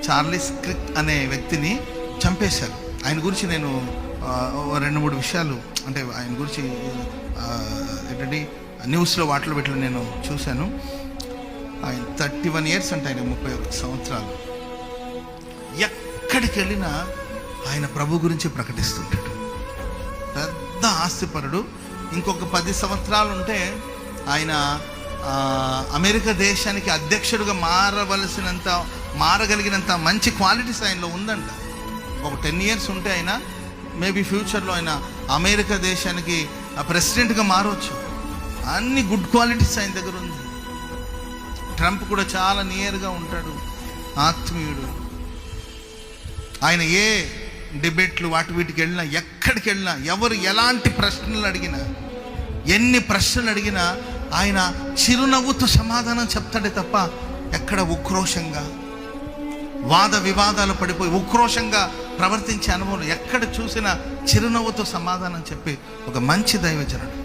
Charles Crick అనే వ్యక్తిని చంపేశారు. ఆయన గురించి నేను 2-3 విషయాలు, అంటే ఆయన గురించి ఏంటంటే న్యూస్లో వాటిలో వీటిలో నేను చూశాను. ఆయన 31 years అంటే ఆయన 31 సంవత్సరాలు. ఎక్కడికి వెళ్ళినా ఆయన ప్రభు గురించి ప్రకటిస్తుంటాడు. పెద్ద ఆస్తిపరుడు. ఇంకొక 10 సంవత్సరాలు ఉంటే ఆయన అమెరికా దేశానికి అధ్యక్షుడిగా మారగలిగినంత మంచి క్వాలిటీస్ ఆయనలో ఉందంట. ఒక 10 years ఉంటే ఆయన మేబీ ఫ్యూచర్లో ఆయన అమెరికా దేశానికి ప్రెసిడెంట్గా మారవచ్చు. అన్ని గుడ్ క్వాలిటీస్ ఆయన దగ్గర ఉంది. ట్రంప్ కూడా చాలా నియర్గా ఉంటాడు, ఆత్మీయుడు. ఆయన ఏ డిబేట్లు వీటికి వెళ్ళినా, ఎక్కడికి వెళ్ళినా, ఎవరు ఎలాంటి ప్రశ్నలు అడిగినా, ఎన్ని ప్రశ్నలు అడిగినా ఆయన చిరునవ్వుతో సమాధానం చెప్తాడే తప్ప ఎక్కడ ఉక్రోషంగా వాద వివాదాలు పడిపోయి ఉక్రోషంగా ప్రవర్తించే అనుభవం ఎక్కడ చూసినా చిరునవ్వుతో సమాధానం చెప్పి ఒక మంచి దైవజనుడు.